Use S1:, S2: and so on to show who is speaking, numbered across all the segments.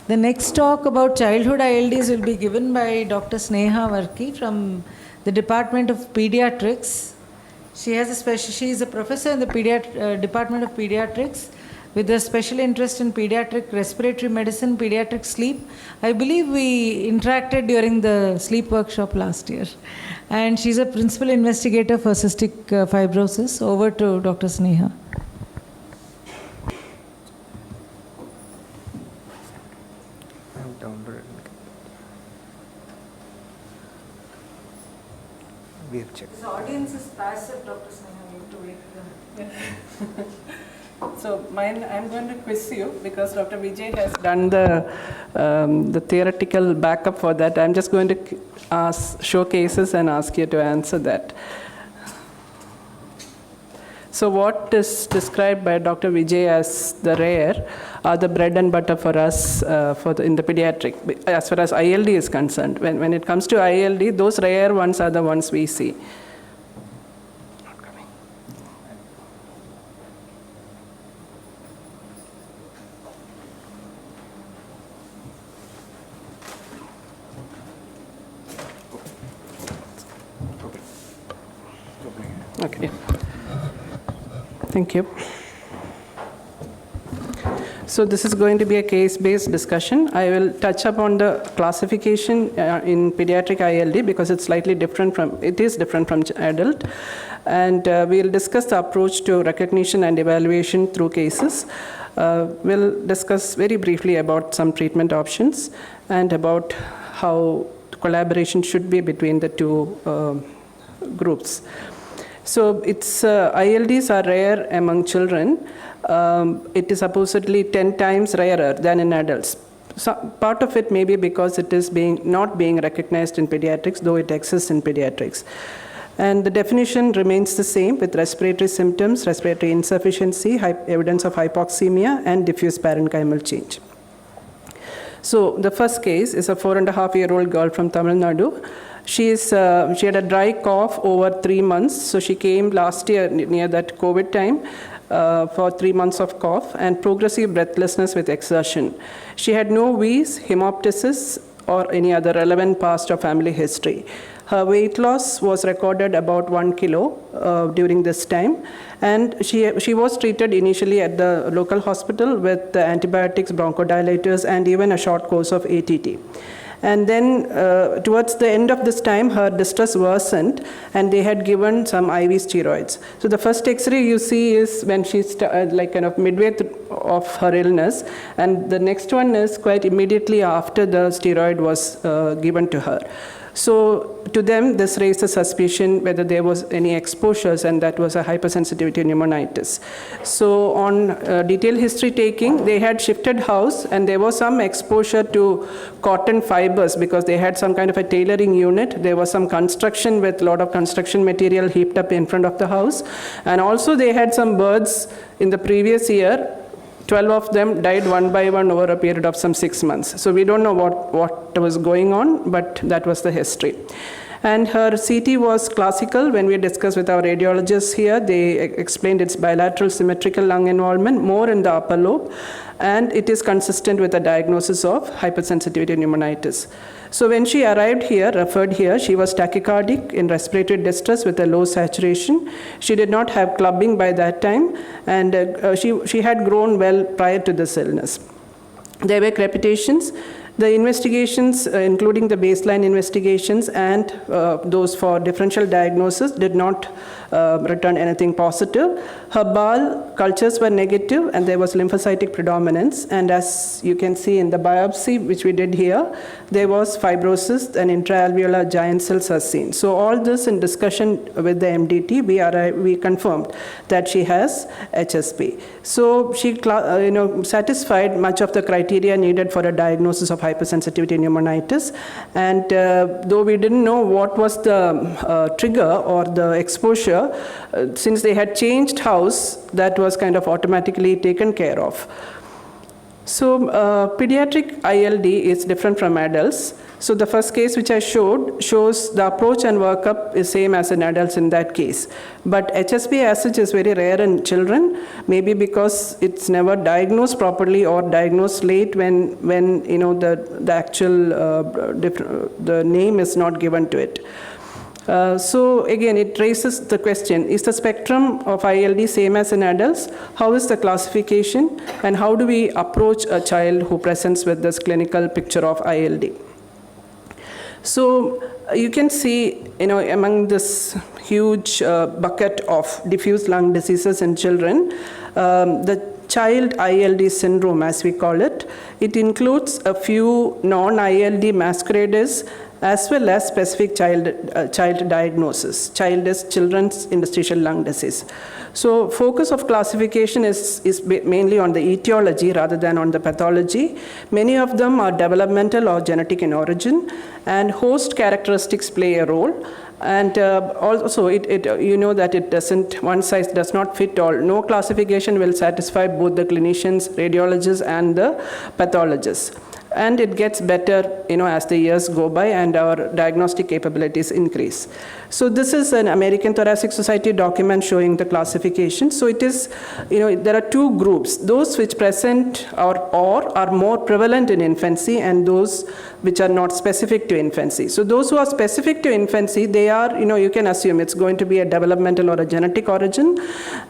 S1: The next talk about childhood ILDs will be given by Dr. Sneha Varkki from the Department of Pediatrics. She is a professor in the Department of Pediatrics with a special interest in pediatric respiratory medicine, pediatric sleep. I believe we interacted during the sleep workshop last year. And she's a principal investigator for cystic fibrosis. Over to Dr. Sneha.
S2: We have checked.
S1: This audience is passive, Dr. Sneha. We have to wait for them.
S3: So I'm going to quiz you because Dr. Vijay has done the theoretical backup for that. I'm just going to show cases and ask you to answer that. So what is described by Dr. Vijay as the rare are the bread and butter for us in the pediatric, as far as ILD is concerned. When it comes to ILD, those rare ones are the ones we see. Okay. Thank you. So this is going to be a case-based discussion. I will touch upon the classification in pediatric ILD because it's slightly different from adult. And we'll discuss the approach to recognition and evaluation through cases. We'll discuss very briefly about some treatment options and about how collaboration should be between the two groups. So ILDs are rare among children. It is supposedly 10 times rarer than in adults. So part of it may be because it is not being recognized in pediatrics, though it exists in pediatrics. And the definition remains the same with respiratory symptoms, respiratory insufficiency, evidence of hypoxemia, and diffuse parenchymal change. So the first case is a 4.5-year-old girl from Tamil Nadu. She had a dry cough over 3 months. So she came last year near that COVID time for 3 months of cough and progressive breathlessness with exertion. She had no wheeze, hemoptysis, or any other relevant past or family history. Her weight loss was recorded about 1 kilo during this time. And she was treated initially at the local hospital with antibiotics, bronchodilators, and even a short course of ATT. And then towards the end of this time, her distress worsened, and they had given some IV steroids. So the first X-ray you see is when she's midway of her illness, and the next one is quite immediately after the steroid was given to her. So to them, this raised a suspicion whether there was any exposures, and that was a hypersensitivity pneumonitis. So on detailed history taking, they had shifted house, and there was some exposure to cotton fibers because they had some kind of a tailoring unit. There was some construction with a lot of construction material heaped up in front of the house. And also they had some birds in the previous year. 12 of them died one by one over a period of some 6 months. So we don't know what was going on, but that was the history. And her CT was classical. When we discussed with our radiologists here, they explained it's bilateral symmetrical lung involvement, more in the upper lobe, and it is consistent with a diagnosis of hypersensitivity pneumonitis. So when she arrived here, referred here, she was tachycardic in respiratory distress with a low saturation. She did not have clubbing by that time, and she had grown well prior to this illness. There were crepitations. The investigations, including the baseline investigations and those for differential diagnosis, did not return anything positive. Her bowel cultures were negative, and there was lymphocytic predominance. And as you can see in the biopsy, which we did here, there was fibrosis and intraalveolar giant cells are seen. So all this in discussion with the MDT, we confirmed that she has HSP. So she satisfied much of the criteria needed for a diagnosis of hypersensitivity pneumonitis. And though we didn't know what was the trigger or the exposure, since they had changed house, that was kind of automatically taken care of. So pediatric ILD is different from adults. So the first case which I showed shows the approach and workup is same as in adults in that case. But HSP as such is very rare in children, maybe because it's never diagnosed properly or diagnosed late when the actual the name is not given to it. So again, it raises the question, is the spectrum of ILD same as in adults? How is the classification? And how do we approach a child who presents with this clinical picture of ILD? So you can see, among this huge bucket of diffuse lung diseases in children, the child ILD syndrome, as we call it, it includes a few non-ILD masqueraders as well as specific child diagnosis. Children's interstitial lung disease. So focus of classification is mainly on the etiology rather than on the pathology. Many of them are developmental or genetic in origin, and host characteristics play a role. And also, that it doesn't, one size does not fit all. No classification will satisfy both the clinicians, radiologists, and the pathologists. And it gets better, as the years go by and our diagnostic capabilities increase. So this is an American Thoracic Society document showing the classification. So it is, there are two groups, those which present or are more prevalent in infancy and those which are not specific to infancy. So those who are specific to infancy, they are, you can assume it's going to be a developmental or a genetic origin.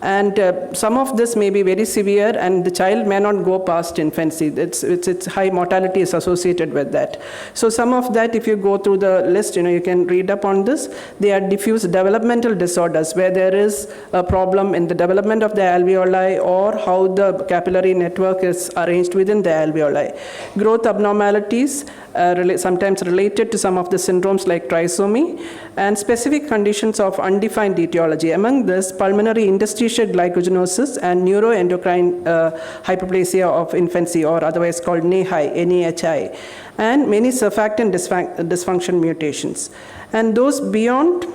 S3: And some of this may be very severe and the child may not go past infancy. It's high mortality is associated with that. So some of that, if you go through the list, you can read up on this. They are diffuse developmental disorders where there is a problem in the development of the alveoli or how the capillary network is arranged within the alveoli. Growth abnormalities, sometimes related to some of the syndromes like trisomy, and specific conditions of undefined etiology. Among this, pulmonary interstitial glycogenosis and neuroendocrine hyperplasia of infancy, or otherwise called NEHI, and many surfactant dysfunction mutations. And those beyond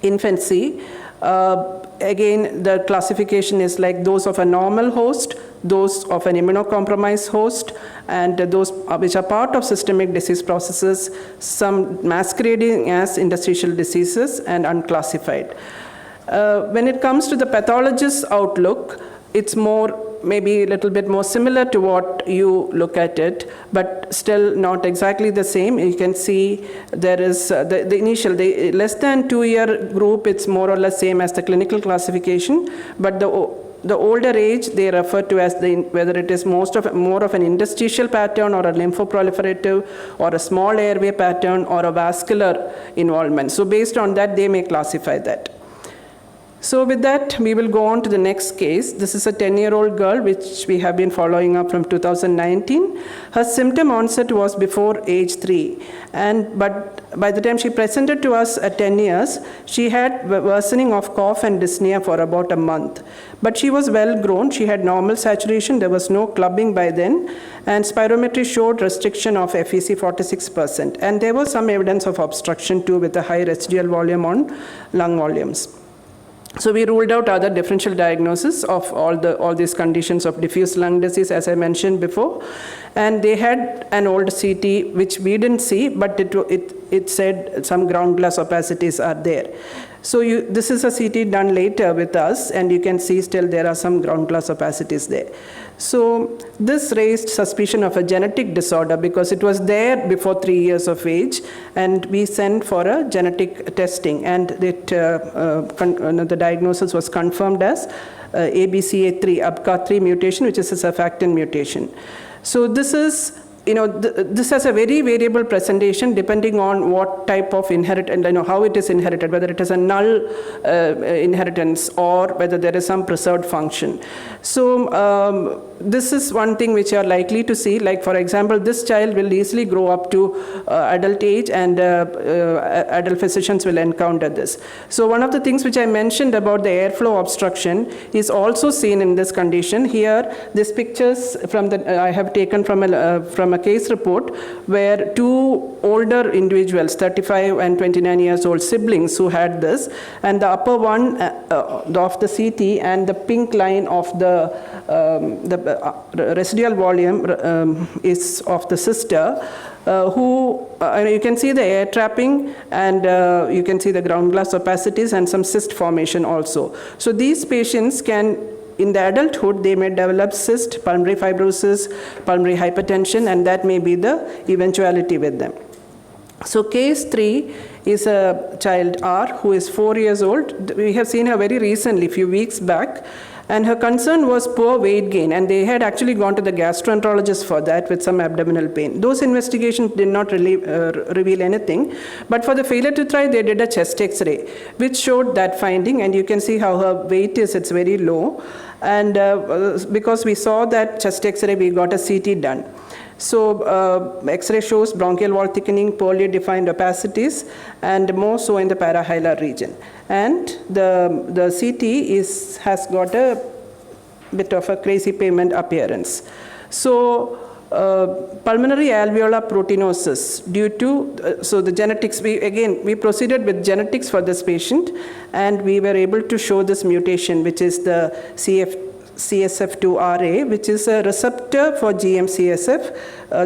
S3: infancy, again, the classification is like those of a normal host, those of an immunocompromised host, and those which are part of systemic disease processes, some masquerading as interstitial diseases and unclassified. When it comes to the pathologist's outlook, it's maybe a little bit more similar to what you look at it, but still not exactly the same. You can see there is the initial, the less than 2-year group, it's more or less same as the clinical classification, but the older age they refer to as whether it is more of an interstitial pattern or a lymphoproliferative or a small airway pattern or a vascular involvement. So based on that, they may classify that. So with that, we will go on to the next case. This is a 10-year-old girl, which we have been following up from 2019. Her symptom onset was before age 3. But by the time she presented to us at 10 years, she had worsening of cough and dyspnea for about a month. But she was well grown. She had normal saturation. There was no clubbing by then. And spirometry showed restriction of FEC 46%. And there was some evidence of obstruction too, with a high residual volume on lung volumes. So we ruled out other differential diagnosis of all these conditions of diffuse lung disease, as I mentioned before. And they had an old CT, which we didn't see, but it said some ground glass opacities are there. So this is a CT done later with us, and you can see still there are some ground glass opacities there. So this raised suspicion of a genetic disorder because it was there before 3 years of age, and we sent for a genetic testing, and the diagnosis was confirmed as ABCA3, ABCA3 mutation, which is a surfactant mutation. So this is, this has a very variable presentation depending on what type of inheritance, how it is inherited, whether it is a null inheritance or whether there is some preserved function. So this is one thing which you are likely to see. Like, for example, this child will easily grow up to adult age, and adult physicians will encounter this. So one of the things which I mentioned about the airflow obstruction is also seen in this condition. Here, these pictures I have taken from a case report where 2 older individuals, 35 and 29 years old siblings who had this, and the upper one of the CT and the pink line of the residual volume is of the sister, you can see the air trapping, and you can see the ground glass opacities and some cyst formation also. So these patients can, in the adulthood, they may develop cyst, pulmonary fibrosis, pulmonary hypertension, and that may be the eventuality with them. So case 3 is a child R who is 4 years old. We have seen her very recently, few weeks back, and her concern was poor weight gain, and they had actually gone to the gastroenterologist for that with some abdominal pain. Those investigations did not really reveal anything, but for the failure to thrive, they did a chest x-ray, which showed that finding, and you can see how her weight is, it's very low, and because we saw that chest x-ray, we got a CT done. So X-ray shows bronchial wall thickening, poorly defined opacities, and more so in the parahilar region. And the CT has got a bit of a crazy pavement appearance. So pulmonary alveolar proteinosis due to, so the genetics, we proceeded with genetics for this patient, and we were able to show this mutation, which is the CSF2RA, which is a receptor for GM-CSF,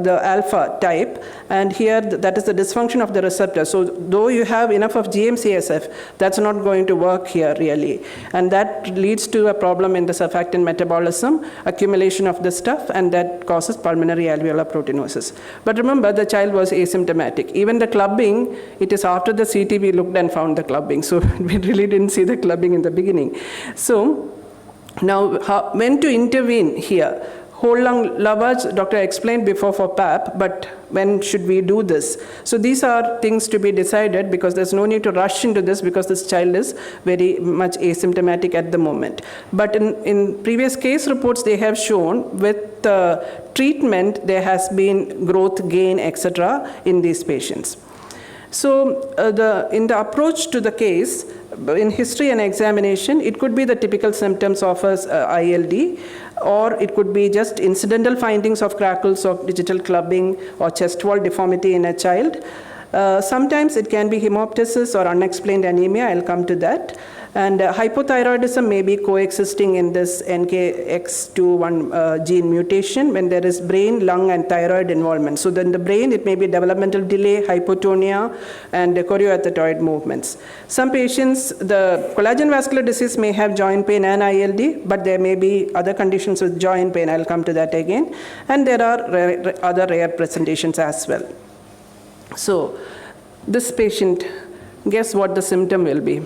S3: the alpha type, and here that is the dysfunction of the receptor. So though you have enough of GM-CSF, that's not going to work here really, and that leads to a problem in the surfactant metabolism, accumulation of the stuff, and that causes pulmonary alveolar proteinosis. But remember, the child was asymptomatic. Even the clubbing, it is after the CT we looked and found the clubbing, so we really didn't see the clubbing in the beginning. So now, when to intervene here? Whole lung lavage, doctor explained before for PAP, but when should we do this? So these are things to be decided, because there's no need to rush into this because this child is very much asymptomatic at the moment. But in previous case reports, they have shown with treatment, there has been growth gain, etc. in these patients. So in the approach to the case, in history and examination, it could be the typical symptoms of ILD, or it could be just incidental findings of crackles of digital clubbing or chest wall deformity in a child. Sometimes it can be hemoptysis or unexplained anemia, I'll come to that. And hypothyroidism may be coexisting in this NKX2 gene mutation when there is brain, lung, and thyroid involvement. So then the brain, it may be developmental delay, hypotonia, and chorioathetoid movements. Some patients, the collagen vascular disease may have joint pain and ILD, but there may be other conditions with joint pain. I'll come to that again. And there are other rare presentations as well. So this patient, guess what the symptom will be?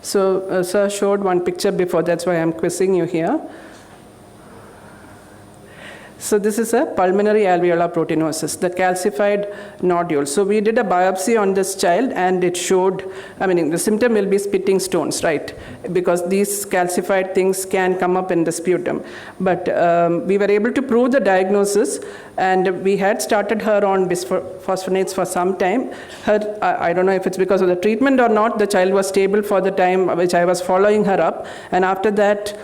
S3: So sir showed one picture before, that's why I'm quizzing you here. So this is a pulmonary alveolar proteinosis, the calcified nodule. So we did a biopsy on this child, and it showed, the symptom will be spitting stones, right? Because these calcified things can come up in the sputum. But we were able to prove the diagnosis, and we had started her on bisphosphonates for some time. I don't know if it's because of the treatment or not, the child was stable for the time which I was following her up, and after that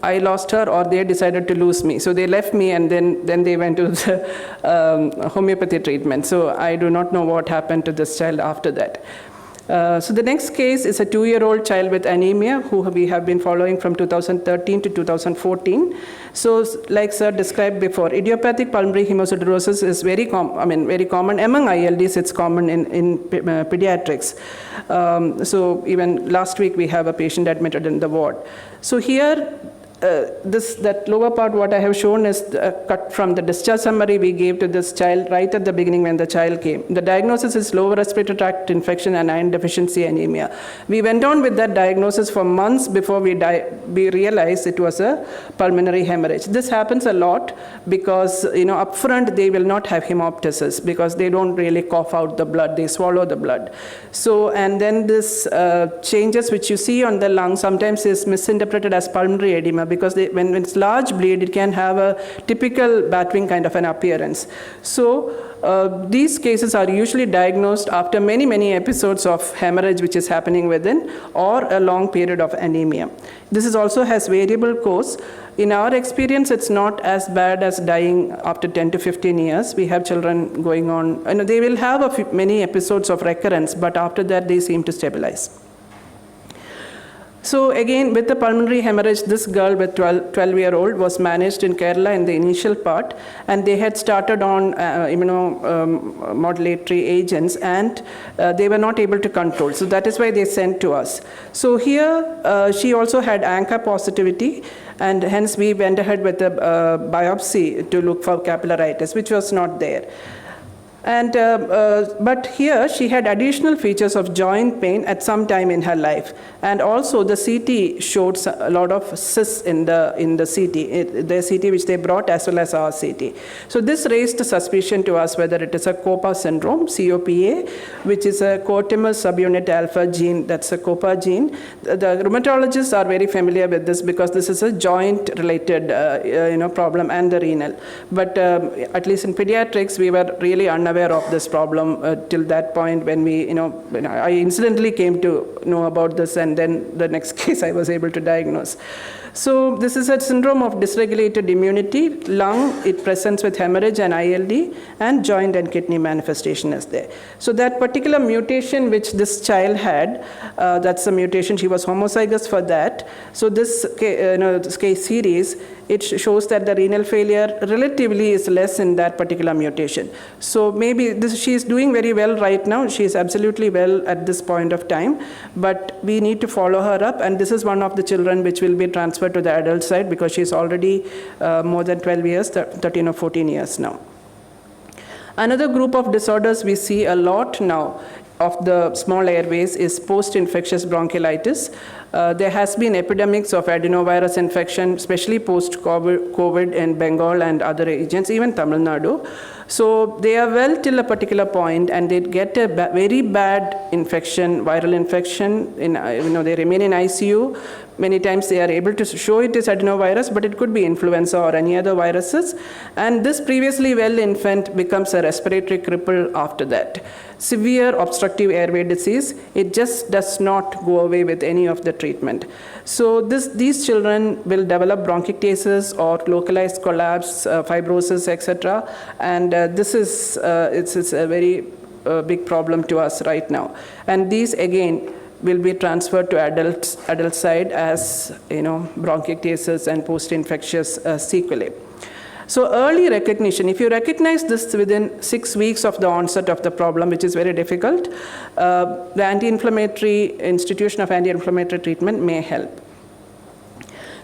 S3: I lost her, or they decided to lose me. So they left me, and then they went to the homeopathy treatment. So I do not know what happened to this child after that. So the next case is a 2-year-old child with anemia who we have been following from 2013 to 2014. So like sir described before, idiopathic pulmonary hemosiderosis is very common among ILDs. It's common in pediatrics. So even last week we have a patient admitted in the ward. So here, that lower part, what I have shown is cut from the discharge summary we gave to this child right at the beginning when the child came. The diagnosis is lower respiratory tract infection and iron deficiency anemia. We went on with that diagnosis for months before we realized it was a pulmonary hemorrhage. This happens a lot because, upfront they will not have hemoptysis because they don't really cough out the blood, they swallow the blood. So, and then this changes which you see on the lung sometimes is misinterpreted as pulmonary edema because when it's large bleed, it can have a typical battering kind of an appearance. So these cases are usually diagnosed after many, many episodes of hemorrhage which is happening within, or a long period of anemia. This also has variable course. In our experience, it's not as bad as dying after 10 to 15 years. We have children going on, they will have many episodes of recurrence, but after that they seem to stabilize. So again, with the pulmonary hemorrhage, this girl with 12-year-old was managed in Kerala in the initial part, and they had started on immunomodulatory agents, and they were not able to control. So that is why they sent to us. So here, she also had ANCA positivity, and hence we went ahead with a biopsy to look for capillaritis, which was not there. And, but here she had additional features of joint pain at some time in her life. And also the CT showed a lot of cysts in the CT, the CT which they brought as well as our CT. So this raised a suspicion to us whether it is a COPA syndrome, COPA, which is a coatimal subunit alpha gene, that's a COPA gene. The rheumatologists are very familiar with this because this is a joint related problem and the renal. But at least in pediatrics, we were really unaware of this problem till that point when I incidentally came to know about this, and then the next case I was able to diagnose. So this is a syndrome of dysregulated immunity. Lung, it presents with hemorrhage and ILD, and joint and kidney manifestation is there. So that particular mutation which this child had, that's a mutation, she was homozygous for that. So this case series, it shows that the renal failure relatively is less in that particular mutation. So maybe she is doing very well right now. She is absolutely well at this point of time, but we need to follow her up, and this is one of the children which will be transferred to the adult side because she is already more than 12 years, 13 or 14 years now. Another group of disorders we see a lot now of the small airways is post-infectious bronchiolitis. There has been epidemics of adenovirus infection, especially post-COVID in Bengal and other regions, even Tamil Nadu. So they are well till a particular point, and they get a very bad infection, viral infection. They remain in ICU. Many times they are able to show it is adenovirus, but it could be influenza or any other viruses. And this previously well infant becomes a respiratory cripple after that. Severe obstructive airway disease, it just does not go away with any of the treatment. So these children will develop bronchiectasis or localized collapse, fibrosis, etc. And this is it's a very big problem to us right now. And these again will be transferred to adult side as bronchiectasis and post-infectious sequelae. So early recognition, if you recognize this within 6 weeks of the onset of the problem, which is very difficult, the anti-inflammatory institution of anti-inflammatory treatment may help.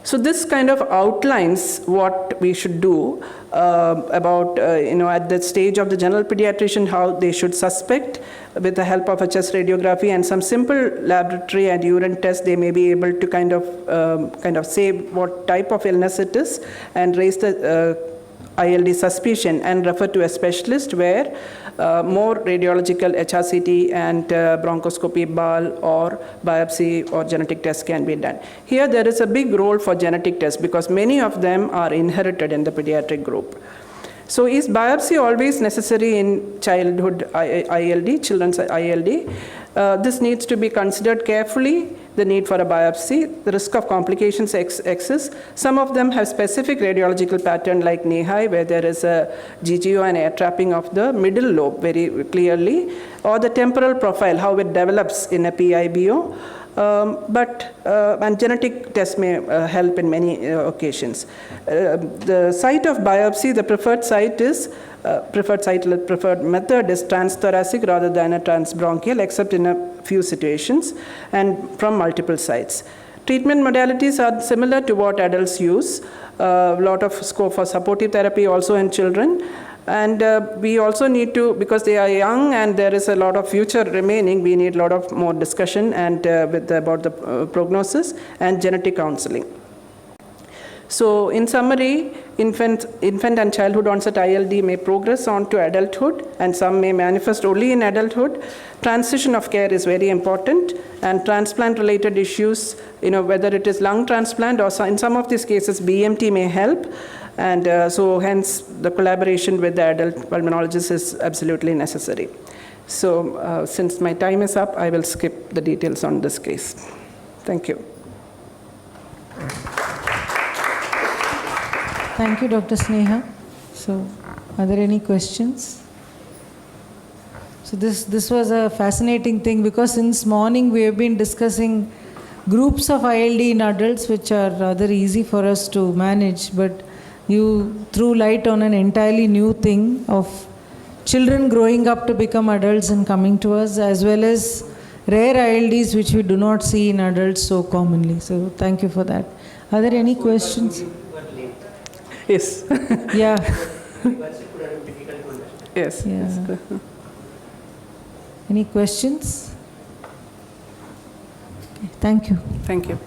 S3: So this kind of outlines what we should do about, at the stage of the general pediatrician, how they should suspect with the help of a chest radiography and some simple laboratory and urine tests. They may be able to kind of say what type of illness it is and raise the ILD suspicion and refer to a specialist where more radiological HRCT and bronchoscopy, BAL or biopsy or genetic tests can be done. Here there is a big role for genetic tests because many of them are inherited in the pediatric group. So is biopsy always necessary in childhood ILD, children's ILD? This needs to be considered carefully, the need for a biopsy. The risk of complications exists. Some of them have specific radiological pattern like NEHI, where there is a GGO and air trapping of the middle lobe very clearly, or the temporal profile, how it develops in a PIBO. And genetic tests may help in many occasions. The site of biopsy, the preferred method is transthoracic rather than a transbronchial, except in a few situations and from multiple sites. Treatment modalities are similar to what adults use. A lot of scope for supportive therapy also in children. And we also need to, because they are young and there is a lot of future remaining, we need a lot of more discussion and about the prognosis and genetic counseling. So in summary, infant and childhood onset ILD may progress on to adulthood, and some may manifest only in adulthood. Transition of care is very important, and transplant-related issues, whether it is lung transplant or in some of these cases, BMT may help. And so hence the collaboration with the adult pulmonologist is absolutely necessary. So since my time is up, I will skip the details on this case. Thank you.
S1: Thank you, Dr. Sneha. So, are there any questions? So this was a fascinating thing, because since morning we have been discussing groups of ILD in adults, which are rather easy for us to manage, but you threw light on an entirely new thing of children growing up to become adults and coming to us, as well as rare ILDs which we do not see in adults so commonly. So thank you for that. Are there any questions?
S3: Yes.
S1: Yeah.
S3: Yes.
S1: Yeah. Any questions? Okay. Thank you.
S3: Thank you.